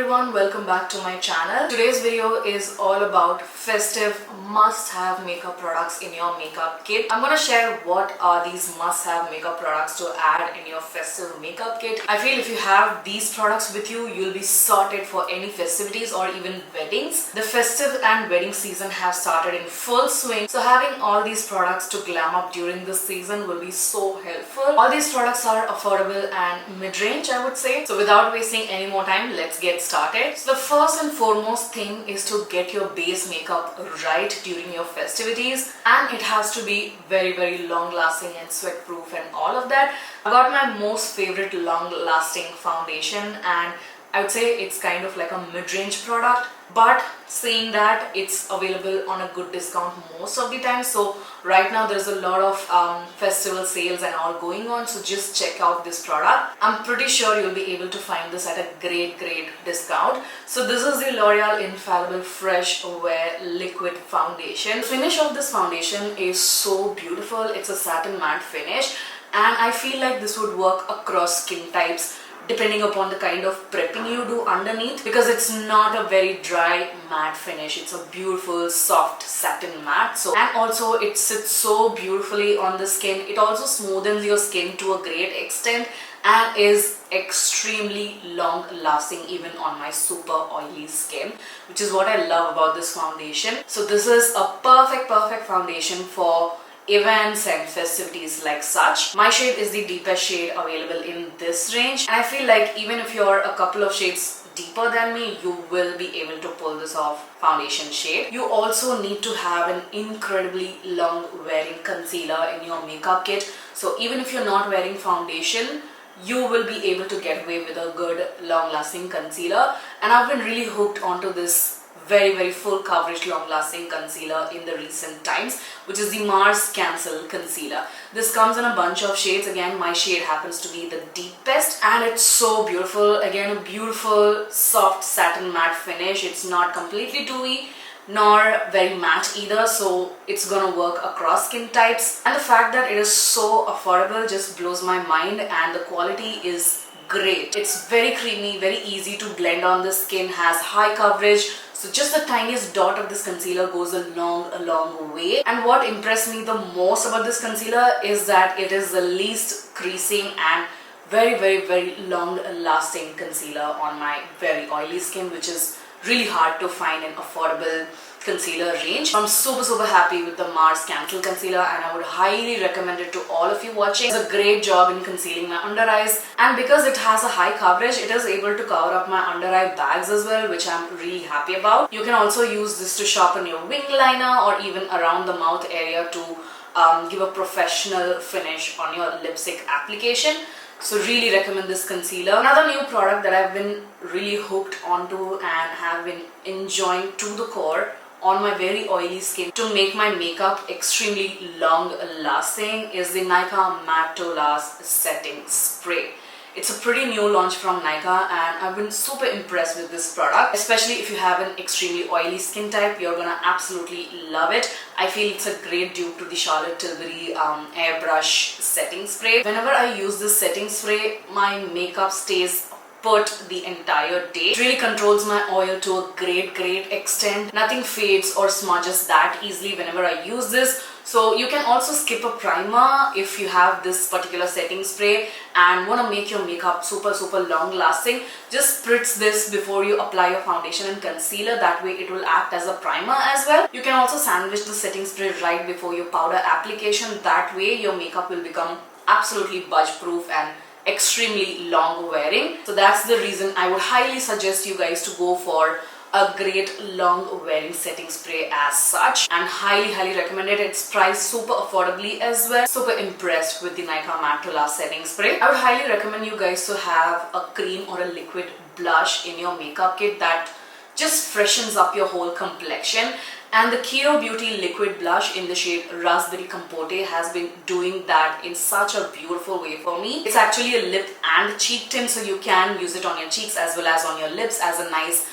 everyone, welcome back to my channel. Today's video is all about festive must-have makeup products in your makeup kit. I'm gonna share what are these must-have makeup products to add in your festive makeup kit. I feel if you have these products with you, you'll be sorted for any festivities or even weddings. The festive and wedding season have started in full swing, so having all these products to glam up during this season will be so helpful. All these products are affordable and mid-range, I would say. So without wasting any more time, let's get started. So the first and foremost thing is to get your base makeup right during your festivities, and it has to be very long lasting and sweat proof and all of that. I got my most favorite long lasting foundation, and I would say it's kind of like a mid-range product, but saying that, it's available on a good discount most of the time. So right now there's a lot of festival sales and all going on, so just check out this product. I'm pretty sure you'll be able to find this at a great discount. So this is the L'Oreal Infallible Fresh Wear Liquid Foundation. The finish of this foundation is so beautiful. It's a satin matte finish, and I feel like this would work across skin types depending upon the kind of prepping you do underneath, because it's not a very dry matte finish. It's a beautiful soft satin matte. So, and also it sits so beautifully on the skin. It also smoothens your skin to a great extent and is extremely long lasting even on my super oily skin, which is what I love about this foundation. So this is a perfect foundation for events and festivities like such. My shade is the deepest shade available in this range, and I feel like even if you're a couple of shades deeper than me, you will be able to pull this off foundation shade. You also need to have an incredibly long wearing concealer in your makeup kit. So even if you're not wearing foundation, you will be able to get away with a good long lasting concealer. And I've been really hooked onto this very full coverage long lasting concealer in the recent times, which is the Mars Cancel Concealer. This comes in a bunch of shades. Again, my shade happens to be the deepest, and it's so beautiful. Again, a beautiful soft satin matte finish. It's not completely dewy nor very matte either, so it's gonna work across skin types. And the fact that it is so affordable just blows my mind, and the quality is great. It's very creamy, very easy to blend on the skin, has high coverage. So just the tiniest dot of this concealer goes a long way. And what impressed me the most about this concealer is that it is the least creasing and very long lasting concealer on my very oily skin, which is really hard to find an affordable concealer range. I'm super happy with the Mars Cancel Concealer, and I would highly recommend it to all of you watching. It does a great job in concealing my under eyes, and because it has a high coverage, it is able to cover up my under eye bags as well, which I'm really happy about. You can also use this to sharpen your wing liner or even around the mouth area to give a professional finish on your lipstick application. So really recommend this concealer. Another new product that I've been really hooked onto and have been enjoying to the core on my very oily skin to make my makeup extremely long lasting is the Nykaa Matte to Last Setting Spray. It's a pretty new launch from Nykaa, and I've been super impressed with this product. Especially if you have an extremely oily skin type, you're gonna absolutely love it. I feel it's a great dupe to the Charlotte Tilbury airbrush setting spray. Whenever I use this setting spray, my makeup stays put the entire day. It really controls my oil to a great extent. Nothing fades or smudges that easily whenever I use this. So you can also skip a primer if you have this particular setting spray and want to make your makeup super long lasting. Just spritz this before you apply your foundation and concealer. That way it will act as a primer as well. You can also sandwich the setting spray right before your powder application. That way your makeup will become absolutely budge proof and extremely long wearing. So that's the reason I would highly suggest you guys to go for a great long wearing setting spray as such, and highly recommend it. It's priced super affordably as well. Super impressed with the Nykaa Matte to Last Setting Spray. I would highly recommend you guys to have a cream or a liquid blush in your makeup kit that just freshens up your whole complexion. And the Kiro Beauty liquid blush in the shade Raspberry Compote has been doing that in such a beautiful way for me. It's actually a lip and cheek tint, so you can use it on your cheeks as well as on your lips as a nice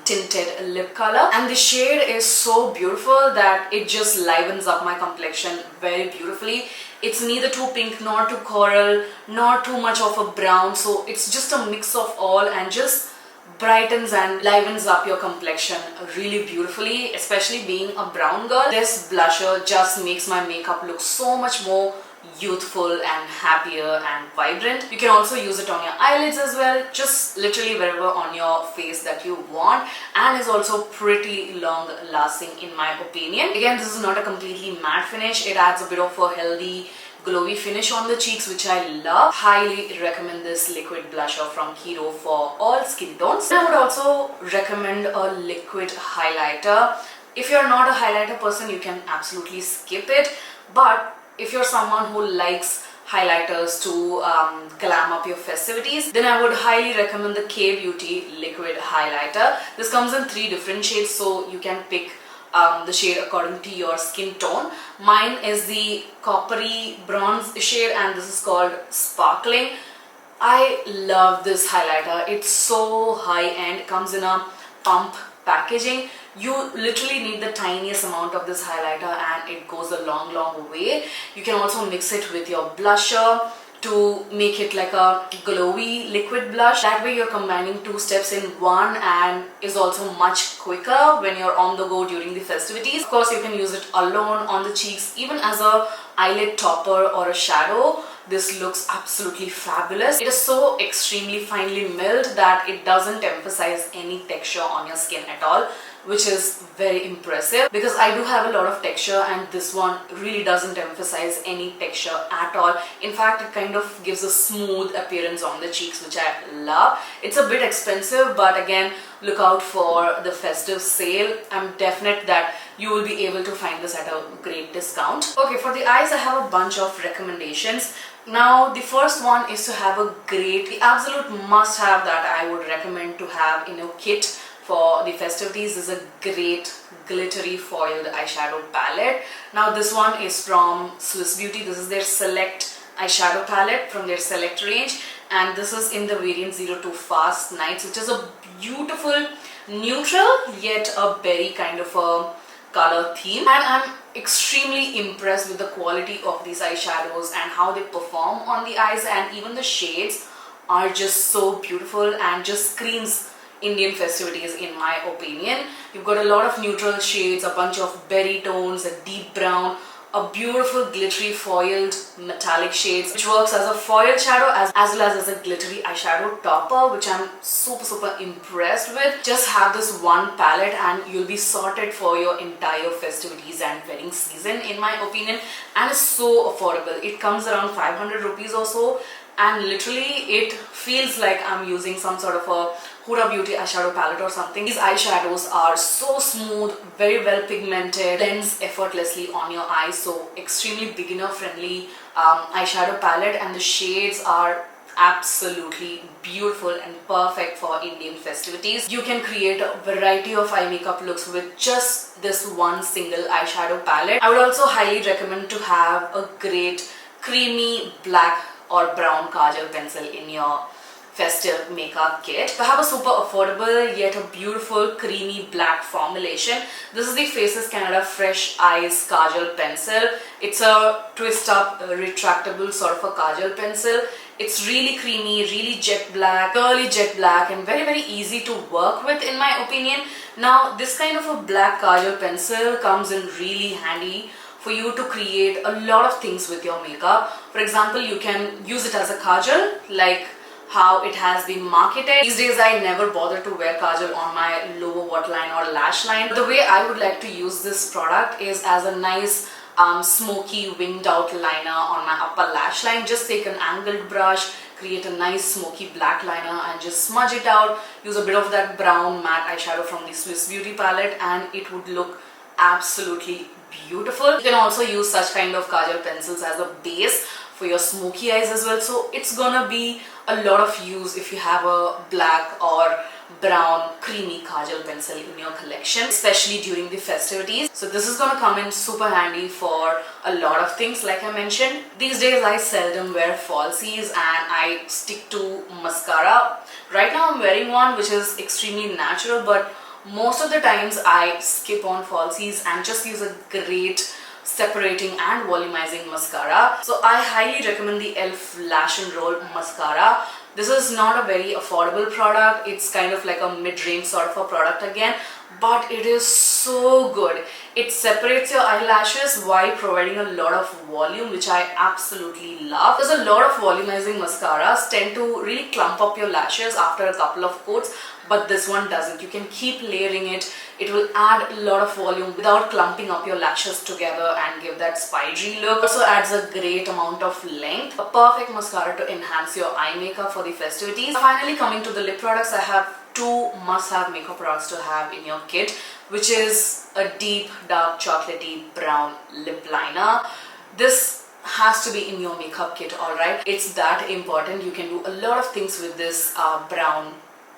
tinted lip color. And the shade is so beautiful that it just livens up my complexion very beautifully. It's neither too pink nor too coral nor too much of a brown, so it's just a mix of all and just brightens and livens up your complexion really beautifully, especially being a brown girl. This blusher just makes my makeup look so much more youthful and happier and vibrant. You can also use it on your eyelids as well, just literally wherever on your face that you want, and is also pretty long lasting in my opinion. Again, this is not a completely matte finish. It adds a bit of a healthy glowy finish on the cheeks, which I love. Highly recommend this liquid blusher from Hero for all skin tones. I would also recommend a liquid highlighter. If you're not a highlighter person, you can absolutely skip it, but if you're someone who likes highlighters to glam up your festivities, then I would highly recommend the K-Beauty liquid highlighter. This comes in 3 different shades, so you can pick the shade according to your skin tone. Mine is the coppery bronze shade and this is called Sparkling. I love this highlighter. It's so high end. It comes in a pump packaging. You literally need the tiniest amount of this highlighter and it goes a long way. You can also mix it with your blusher to make it like a glowy liquid blush. That way you're combining 2 steps in one and is also much quicker when you're on the go during the festivities. Of course, you can use it alone on the cheeks, even as a eyelid topper or a shadow. This looks absolutely fabulous. It is so extremely finely milled that it doesn't emphasize any texture on your skin at all, which is very impressive because I do have a lot of texture and this one really doesn't emphasize any texture at all. In fact, it kind of gives a smooth appearance on the cheeks, which I love. It's a bit expensive, but again, look out for the festive sale. I'm definite that you will be able to find this at a great discount. Okay, for the eyes, I have a bunch of recommendations. Now, the first one is to have the absolute must-have that I would recommend to have in your kit for the festivities is a great glittery foiled eyeshadow palette. Now, this one is from Swiss Beauty. This is their Select eyeshadow palette from their Select range, and this is in the variant 02 Fast Nights, which is a beautiful neutral yet a berry kind of a color theme. And I'm extremely impressed with the quality of these eyeshadows and how they perform on the eyes, and even the shades are just so beautiful and just screams Indian festivities in my opinion. You've got a lot of neutral shades, a bunch of berry tones, a deep brown, a beautiful glittery foiled metallic shades, which works as a foil shadow as well as a glittery eyeshadow topper, which I'm super impressed with. Just have this one palette and you'll be sorted for your entire festivities and wedding season in my opinion, and it's so affordable. It comes around 500 rupees or so, and literally it feels like I'm using some sort of a Huda Beauty eyeshadow palette or something. These eyeshadows are so smooth, very well pigmented, blends effortlessly on your eyes, so extremely beginner friendly eyeshadow palette, and the shades are absolutely beautiful and perfect for Indian festivities. You can create a variety of eye makeup looks with just this one single eyeshadow palette. I would also highly recommend to have a great creamy black or brown kajal pencil in your festive makeup kit. To have a super affordable yet a beautiful creamy black formulation, this is the Faces Canada Fresh Eyes Kajal Pencil. It's a twist up retractable sort of a kajal pencil. It's really creamy, really jet black, girly jet black, and very easy to work with in my opinion. Now, this kind of a black kajal pencil comes in really handy for you to create a lot of things with your makeup. For example, you can use it as a kajal, like how it has been marketed. These days I never bother to wear kajal on my lower waterline or lash line. The way I would like to use this product is as a nice smoky winged out liner on my upper lash line. Just take an angled brush, create a nice smoky black liner and just smudge it out. Use a bit of that brown matte eyeshadow from the Swiss Beauty palette and it would look absolutely beautiful. You can also use such kind of kajal pencils as a base for your smoky eyes as well. So it's gonna be a lot of use if you have a black or brown creamy kajal pencil in your collection, especially during the festivities. So this is gonna come in super handy for a lot of things. Like I mentioned, these days I seldom wear falsies and I stick to mascara. Right now I'm wearing one which is extremely natural, but most of the times I skip on falsies and just use a great separating and volumizing mascara. So I highly recommend the e.l.f. Lash and Roll Mascara. This is not a very affordable product. It's kind of like a mid-range sort of a product again, but it is so good. It separates your eyelashes while providing a lot of volume, which I absolutely love. Because a lot of volumizing mascaras tend to really clump up your lashes after a couple of coats, but this one doesn't. You can keep layering it. It will add a lot of volume without clumping up your lashes together and give that spidery look. Also adds a great amount of length. A perfect mascara to enhance your eye makeup for the festivities. Finally, coming to the lip products, I have two must-have makeup products to have in your kit, which is a deep dark chocolatey brown lip liner. This has to be in your makeup kit, alright? It's that important. You can do a lot of things with this brown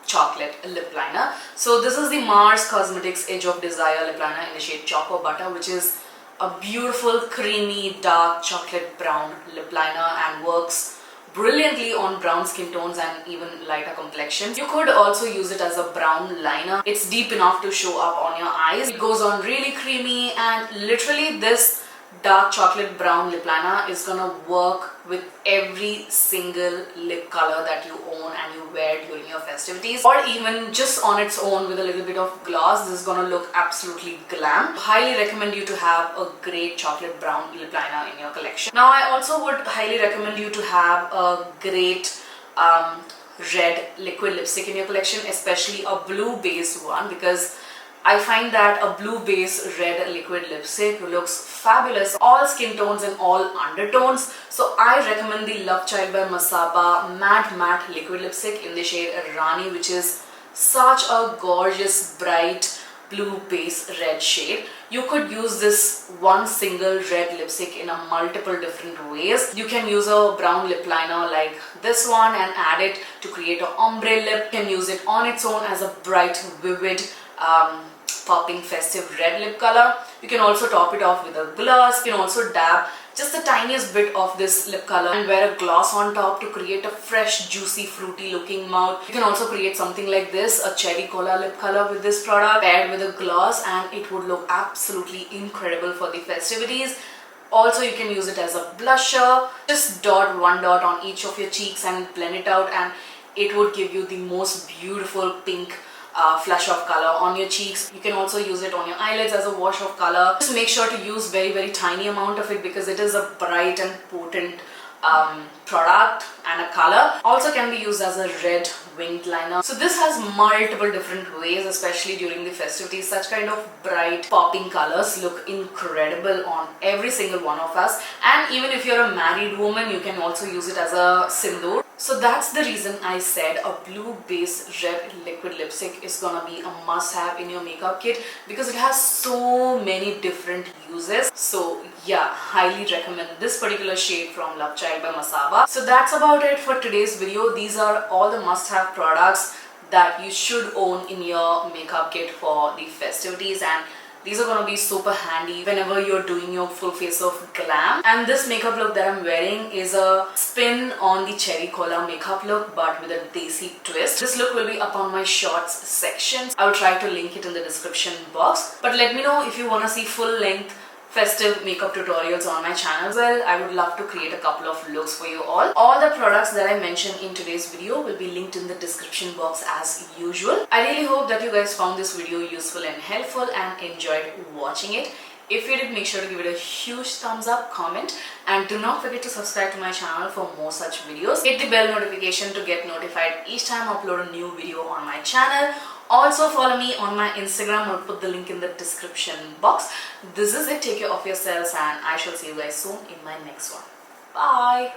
chocolate lip liner. So this is the Mars Cosmetics Edge of Desire lip liner in the shade Choco Butter, which is a beautiful creamy dark chocolate brown lip liner and works brilliantly on brown skin tones and even lighter complexions. You could also use it as a brown liner. It's deep enough to show up on your eyes. It goes on really creamy, and literally this dark chocolate brown lip liner is gonna work with every single lip color that you own and you wear during your festivities, or even just on its own with a little bit of gloss. This is gonna look absolutely glam. Highly recommend you to have a great chocolate brown lip liner in your collection. Now I also would highly recommend you to have a great red liquid lipstick in your collection, especially a blue based one, because I find that a blue base red liquid lipstick looks fabulous, all skin tones and all undertones. So I recommend the Love Child by Masaba matte liquid lipstick in the shade Rani, which is such a gorgeous bright blue base red shade. You could use this one single red lipstick in a multiple different ways. You can use a brown lip liner like this one and add it to create an ombre lip. You can use it on its own as a bright vivid popping festive red lip color. You can also top it off with a gloss. You can also dab just the tiniest bit of this lip color and wear a gloss on top to create a fresh, juicy, fruity looking mouth. You can also create something like this, a cherry cola lip color with this product paired with a gloss, and it would look absolutely incredible for the festivities. Also, you can use it as a blusher. Just dot one dot on each of your cheeks and blend it out, and it would give you the most beautiful pink flush of color on your cheeks. You can also use it on your eyelids as a wash of color. Just make sure to use very tiny amount of it because it is a bright and potent product and a color. Also can be used as a red winged liner. So this has multiple different ways, especially during the festivities. Such kind of bright popping colors look incredible on every single one of us, and even if you're a married woman, you can also use it as a sindoor. So that's the reason I said a blue base red liquid lipstick is gonna be a must have in your makeup kit because it has so many different uses. So yeah, highly recommend this particular shade from Love Child by Masaba. So that's about it for today's video. These are all the must have products that you should own in your makeup kit for the festivities, and these are going to be super handy whenever you're doing your full face of glam. And this makeup look that I'm wearing is a spin on the cherry cola makeup look but with a desi twist. This look will be up on my shorts section. I will try to link it in the description box. But let me know if you want to see full length festive makeup tutorials on my channel. Well, I would love to create a couple of looks for you all. All the products that I mentioned in today's video will be linked in the description box as usual. I really hope that you guys found this video useful and helpful and enjoyed watching it. If you did, make sure to give it a huge thumbs up, comment, and do not forget to subscribe to my channel for more such videos. Hit the bell notification to get notified each time I upload a new video on my channel. Also follow me on my Instagram. I'll put the link in the description box. This is it. Take care of yourselves and I shall see you guys soon in my next one. Bye.